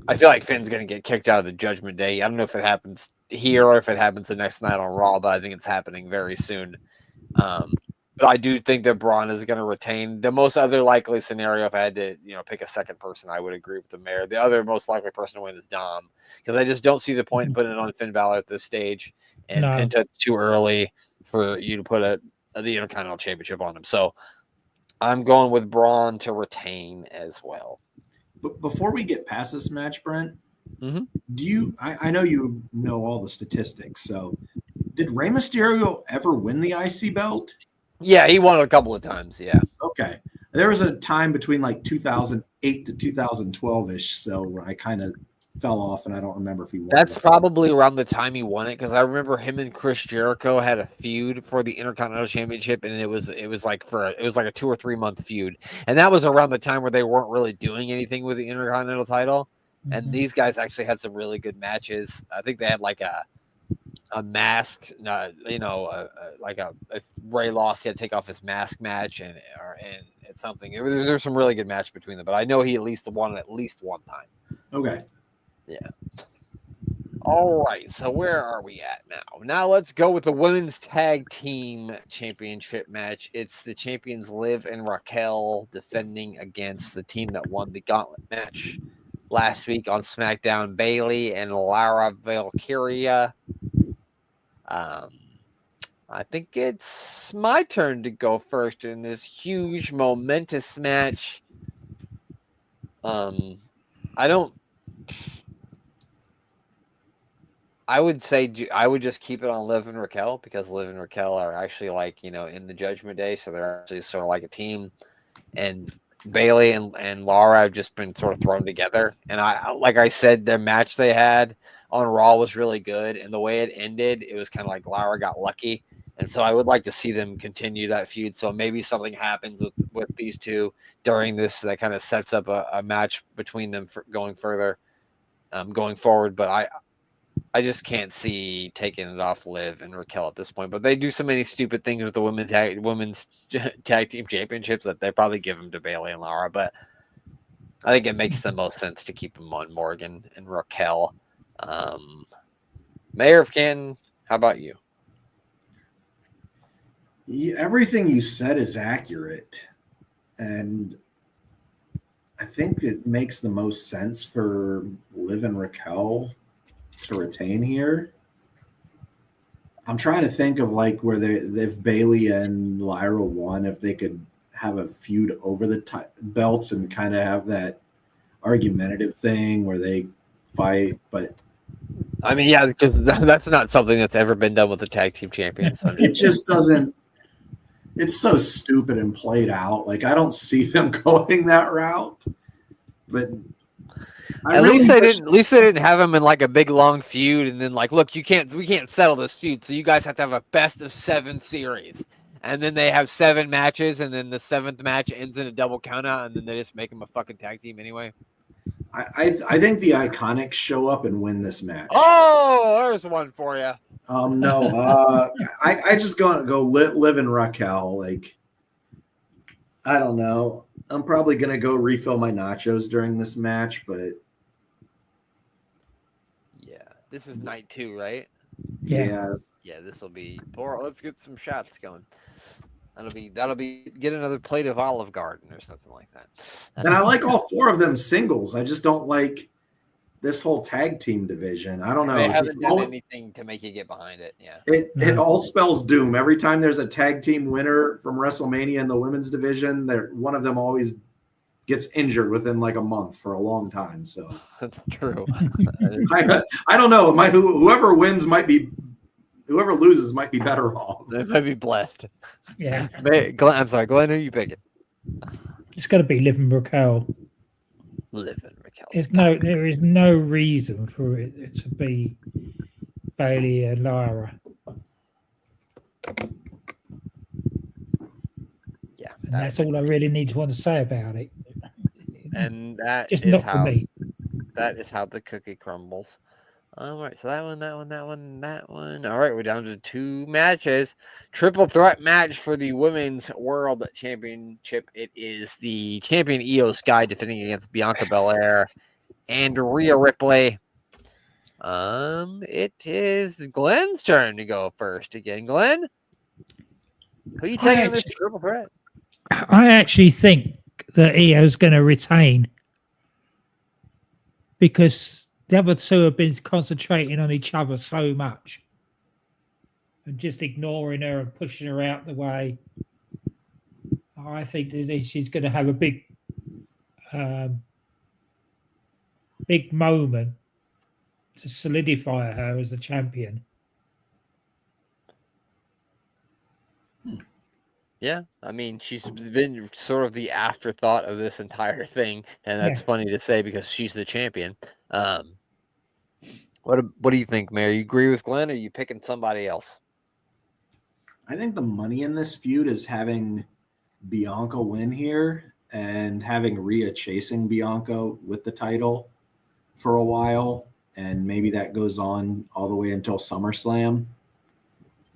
I feel like Finn's going to get kicked out of the Judgment Day. I don't know if it happens here or if it happens the next night on Raw, but I think it's happening very soon. But I do think that Braun is going to retain. The most other likely scenario, if I had to, pick a second person, I would agree with the mayor. The other most likely person to win is Dom, because I just don't see the point in putting it on Finn Balor at this stage. And Penta, it's too early for you to put the Intercontinental Championship on him. So I'm going with Braun to retain as well. But before we get past this match, Brent, mm-hmm. do you? I know you know all the statistics. So, did Rey Mysterio ever win the IC belt? Yeah, he won it a couple of times. Yeah. Okay. There was a time between like 2008 to 2012 ish, so where I kind of fell off, and I don't remember if he won. That's probably around the time he won it, because I remember him and Chris Jericho had a feud for the Intercontinental Championship, and it was like a 2 or 3 month feud, and that was around the time where they weren't really doing anything with the Intercontinental title, and these guys actually had some really good matches. I think they had like a mask, like if Ray lost, he had to take off his mask match, and it's something. There's some really good match between them, but I know he at least won one time. Okay. Yeah. All right. So where are we at now? Now let's go with the women's tag team championship match. It's the champions Liv and Raquel defending against the team that won the gauntlet match last week on SmackDown, Bayley and Lara Valkyria. I think it's my turn to go first in this huge, momentous match. I would say I would just keep it on Liv and Raquel, because Liv and Raquel are actually in the Judgment Day, so they're actually sort of like a team. And Bayley and Lara have just been sort of thrown together. And like I said, their match they had on Raw was really good, and the way it ended, it was kind of like Lara got lucky. And so I would like to see them continue that feud. So maybe something happens with these two during this that kind of sets up a match between them for going forward. But I just can't see taking it off Liv and Raquel at this point. But they do so many stupid things with the women's tag team championships that they probably give them to Bayley and Lara. But I think it makes the most sense to keep them on Morgan and Raquel. Mayor of Canton, how about you? Yeah, everything you said is accurate. And I think it makes the most sense for Liv and Raquel to retain here. I'm trying to think of where if Bayley and Lyra won, if they could have a feud over the belts and kind of have that argumentative thing where they fight. But I mean, yeah, because that's not something that's ever been done with the tag team champions. It just doesn't. It's so stupid and played out. I don't see them going that route. But at least they didn't have him in a big long feud, and then look, we can't settle this feud, so you guys have to have a best of 7 series, and then they have 7 matches, and then the 7th match ends in a double countout, and then they just make them a fucking tag team anyway. I think the Iconics show up and win this match. Oh, there's one for you. No, I just go Liv and Raquel. I don't know. I'm probably gonna go refill my nachos during this match, but yeah, this is night 2, right? Yeah. This will be. Let's get some shots going. That'll be get another plate of Olive Garden or something like that. And I like all 4 of them singles. I just don't like this whole tag team division. I don't know. They Just haven't done all- anything to make you get behind it. Yeah. It all spells doom. Every time there's a tag team winner from WrestleMania in the women's division, one of them always gets injured within like a month for a long time. So That's true. I don't know. Whoever wins whoever loses might be better off. They might be blessed. Yeah, Glenn, I'm sorry, Glenn, who you picking? it's got to be Liv and Raquel. Liv and Raquel. There is no reason for it to be Bailey and Lyra. Yeah. And that's all I really need to want to say about it. And that Just is not for how me. that is how the cookie crumbles. All right, so that one. All right, we're down to 2 matches. Triple threat match for the Women's World Championship. It is the champion Io Sky defending against Bianca Belair and Rhea Ripley. It is Glenn's turn to go first again. Glenn, who are you taking in this triple threat? I actually think that Io's going to retain because the other two have been concentrating on each other so much and just ignoring her and pushing her out the way. I think that she's going to have a big moment to solidify her as the champion. Yeah, I mean, she's been sort of the afterthought of this entire thing, and that's funny to say because she's the champion. What do you think, Mayor? You agree with Glenn, or are you picking somebody else? I think the money in this feud is having Bianca win here and having Rhea chasing Bianca with the title for a while, and maybe that goes on all the way until SummerSlam.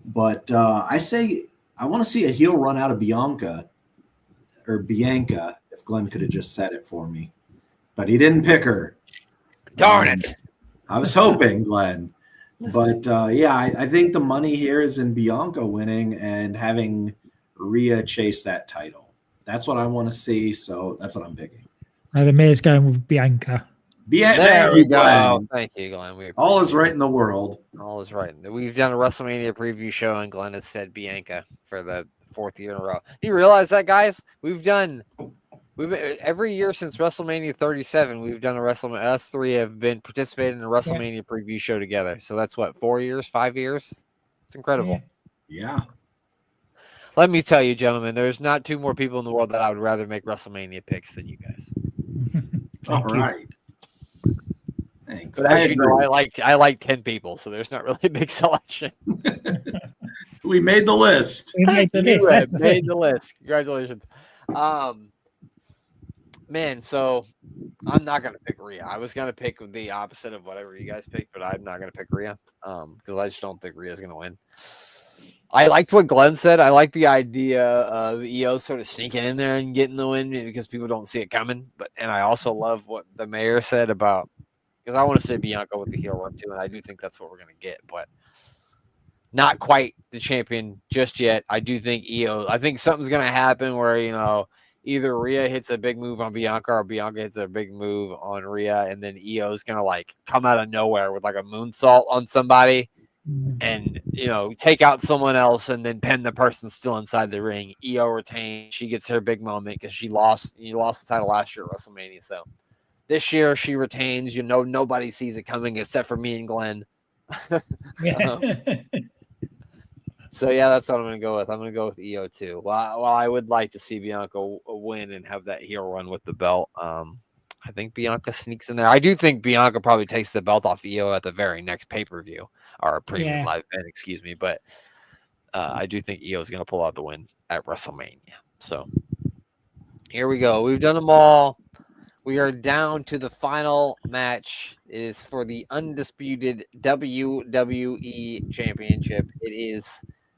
But I say I want to see a heel run out of Bianca, if Glenn could have just said it for me. But he didn't pick her. Darn it. I was hoping, Glenn. But I think the money here is in Bianca winning and having Rhea chase that title. That's what I want to see, so that's what I'm picking. The mayor's going with Bianca. There we go. Thank you, Glenn. All is right in the world. All is right. We've done a WrestleMania preview show, and Glenn has said Bianca for the 4th year in a row. Do you realize that, guys? We've every year since WrestleMania 37, we've done a WrestleMania. Us three have been participating in a WrestleMania preview show together. So that's what, 4 years, 5 years? It's incredible. Yeah. Let me tell you, gentlemen, there's not 2 more people in the world that I would rather make WrestleMania picks than you guys. All right. Thanks. But as you know, I like 10 people, so there's not really a big selection. We made the list. We made the list. Made the list. Congratulations. Man, so I'm not gonna pick Rhea. I was gonna pick the opposite of whatever you guys picked, but I'm not gonna pick Rhea. Because I just don't think Rhea's gonna win. I liked what Glenn said. I like the idea of EO sort of sneaking in there and getting the win because people don't see it coming. And I also love what the mayor said about, because I want to say Bianca with the heel run too, and I do think that's what we're gonna get, but not quite the champion just yet. I do think I think something's gonna happen where either Rhea hits a big move on Bianca or Bianca hits a big move on Rhea, and then EO's gonna like come out of nowhere with like a moonsault on somebody and take out someone else and then pin the person still inside the ring. EO retains. She gets her big moment because she lost the title last year at WrestleMania. So this year she retains. Nobody sees it coming except for me and Glenn. So yeah, that's what I'm gonna go with. I'm gonna go with EO too. Well, I would like to see Bianca win and have that heel run with the belt. I think Bianca sneaks in there. I do think Bianca probably takes the belt off EO at the very next pay-per-view or premium live event, excuse me. But I do think EO is gonna pull out the win at WrestleMania. So here we go. We've done them all. We are down to the final match. It is for the undisputed WWE Championship. It is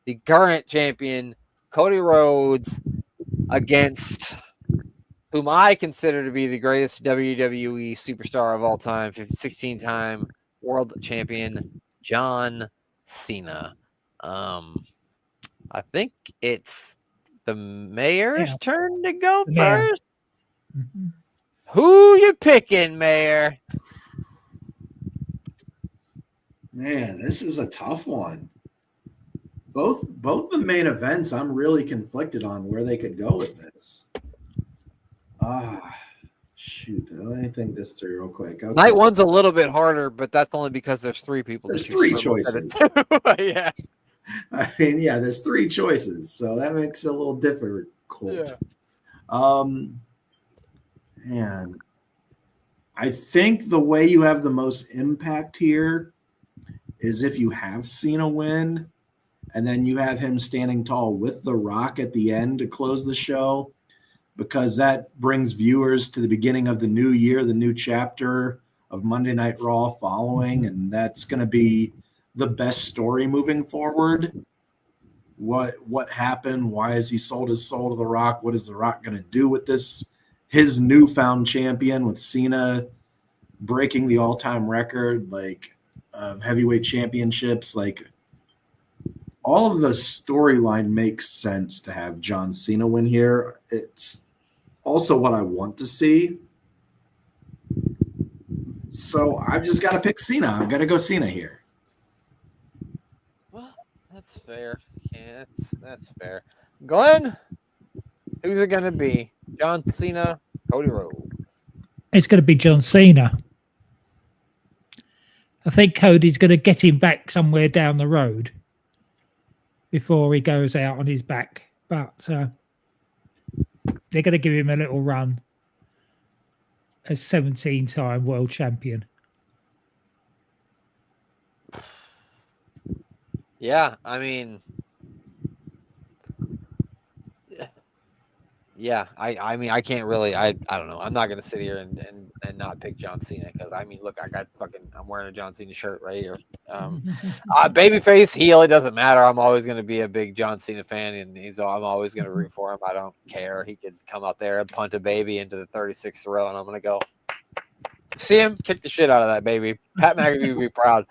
the current champion, Cody Rhodes, against whom I consider to be the greatest WWE superstar of all time, 16-time world champion, John Cena. I think it's the mayor's turn to go first. Mm-hmm. Who you picking, Mayor? Man, this is a tough one. Both the main events, I'm really conflicted on where they could go with this. Shoot. Let me think this through real quick. Okay. Night one's a little bit harder, but that's only because there's three people. There's to three choose from choices. Yeah. I mean, yeah, there's three choices, so that makes it a little difficult. Yeah. Man, I think the way you have the most impact here is if you have Cena win, and then you have him standing tall with The Rock at the end to close the show, because that brings viewers to the beginning of the new year, the new chapter of Monday Night Raw following, and that's going to be the best story moving forward. What happened? Why has he sold his soul to The Rock? What is The Rock going to do with this, his newfound champion, with Cena breaking the all-time record of heavyweight championships? All of the storyline makes sense to have John Cena win here. It's also what I want to see. So I've just got to pick Cena. I've got to go Cena here. Well, that's fair. Yeah, that's fair. Glenn, who's it going to be? John Cena, Cody Rhodes? It's going to be John Cena. I think Cody's going to get him back somewhere down the road before he goes out on his back. But they're going to give him a little run as 17-time world champion. Yeah, I mean, yeah, I mean, I can't really, I don't know. I'm not going to sit here and not pick John Cena because, I mean, look, I'm wearing a John Cena shirt right here. Babyface, heel, it doesn't matter. I'm always going to be a big John Cena fan, and I'm always going to root for him. I don't care. He could come out there and punt a baby into the 36th row, and I'm going to go see him kick the shit out of that baby. Pat McAfee would be proud.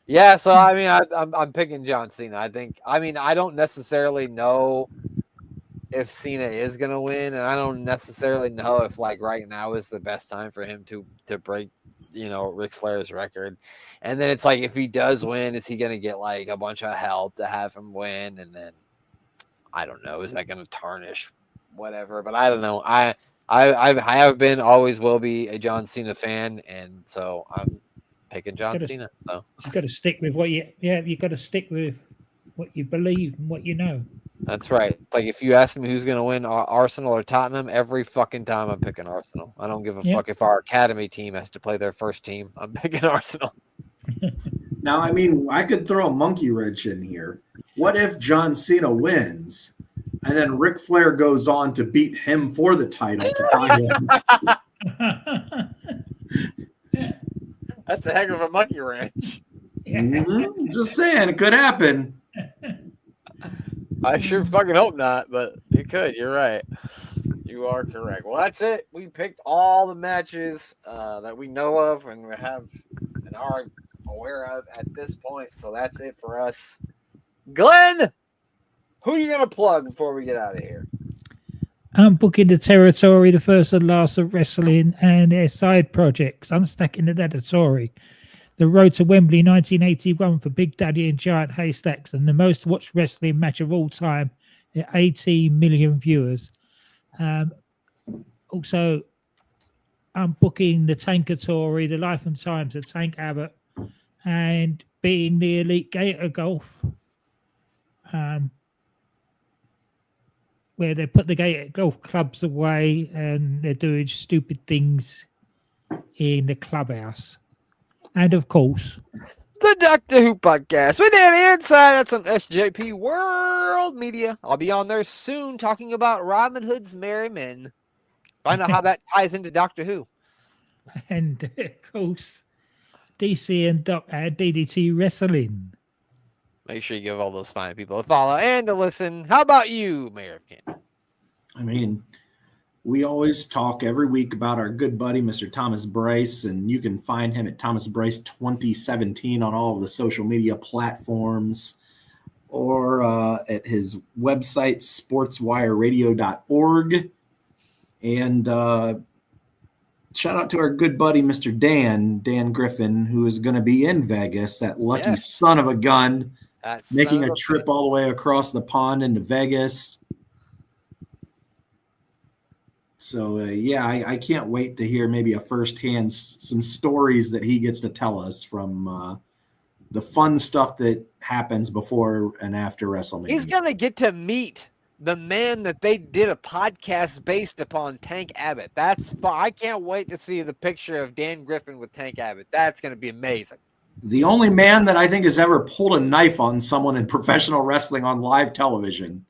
Yeah, so I mean, I'm picking John Cena. I don't necessarily know if Cena is gonna win, and I don't necessarily know if right now is the best time for him to break, Ric Flair's record. And then it's if he does win, is he gonna get a bunch of help to have him win? And then I don't know, is that gonna tarnish whatever? But I don't know. I have been, always will be a John Cena fan, and so I'm picking John Cena. So you've got to stick with you've got to stick with what you believe and what you know. That's right. If you ask me who's going to win, Arsenal or Tottenham, every fucking time I'm picking Arsenal. I don't give a fuck if our academy team has to play their first team. I'm picking Arsenal. Now, I mean, I could throw a monkey wrench in here. What if John Cena wins, and then Ric Flair goes on to beat him for the title to tie him? That's a heck of a monkey wrench. Mm-hmm. Just saying, it could happen. I sure fucking hope not, but it could. You're right. You are correct. Well, that's it. We picked all the matches that we know of and we have and are aware of at this point. So that's it for us. Glenn, who are you going to plug before we get out of here? I'm booking the territory, the first and last of wrestling, and their side projects, Unstacking the Territory, the Road to Wembley 1981 for Big Daddy and Giant Haystacks, and the most watched wrestling match of all time at 18 million viewers. Also, I'm booking the Tankatory, the Life and Times of Tank Abbott, and being the Elite Gator Golf. Where they put the Gator golf clubs away and they're doing stupid things in the clubhouse. And of course, the Doctor Who podcast with Danny Inside. That's on SJP World Media. I'll be on there soon talking about Robin Hood's Merry Men. Find out how that ties into Doctor Who. And of course, DC and DDT Wrestling. Make sure you give all those fine people a follow and a listen. How about you, Mayor of Canton? I mean, we always talk every week about our good buddy, Mr. Thomas Bryce, and you can find him at Thomas Bryce 2017 on all of the social media platforms or at his website, sportswireradio.org. And shout out to our good buddy, Mr. Dan Griffin, who is going to be in Vegas, that lucky Yes. son of a gun, That making son a of trip all the way across the pond into Vegas. So, yeah, I can't wait to hear maybe a firsthand, some stories that he gets to tell us from the fun stuff that happens before and after WrestleMania. He's going to get to meet the man that they did a podcast based upon, Tank Abbott. That's fun. I can't wait to see the picture of Dan Griffin with Tank Abbott. That's going to be amazing. The only man that I think has ever pulled a knife on someone in professional wrestling on live television.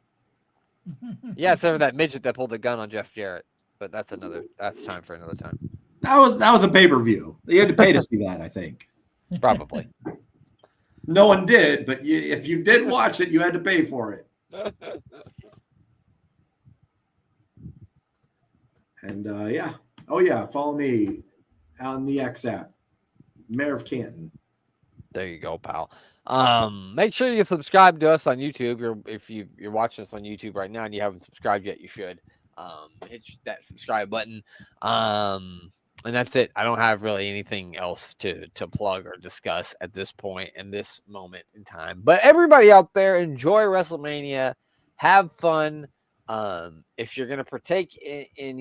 Yeah, it's over that midget that pulled a gun on Jeff Jarrett. But that's time for another time. That was a pay-per-view. You had to pay to see that, I think. Probably. No one did, but if you did watch it, you had to pay for it. And yeah. Oh yeah, follow me on the X app. Mayor of Canton. There you go, pal. Make sure you subscribe to us on YouTube. If you're watching us on YouTube right now and you haven't subscribed yet, you should. Hit that subscribe button. And that's it. I don't have really anything else to plug or discuss at this point in this moment in time. But everybody out there, enjoy WrestleMania. Have fun. If you're going to partake in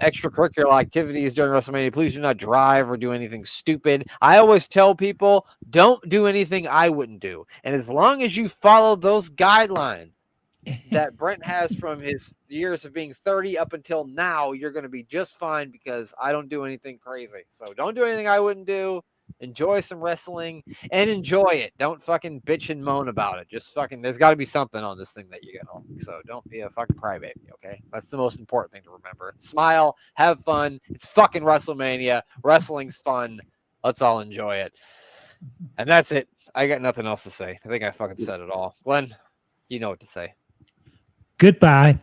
extracurricular activities during WrestleMania, please do not drive or do anything stupid. I always tell people, don't do anything I wouldn't do. And as long as you follow those guidelines that Brent has from his years of being 30 up until now, you're going to be just fine because I don't do anything crazy. So don't do anything I wouldn't do. Enjoy some wrestling and enjoy it. Don't fucking bitch and moan about it. Just fucking, there's got to be something on this thing that you get on. So don't be a fucking crybaby, okay? That's the most important thing to remember. Smile, have fun. It's fucking WrestleMania. Wrestling's fun. Let's all enjoy it. And that's it. I got nothing else to say. I think I fucking said it all. Glenn, you know what to say. Goodbye.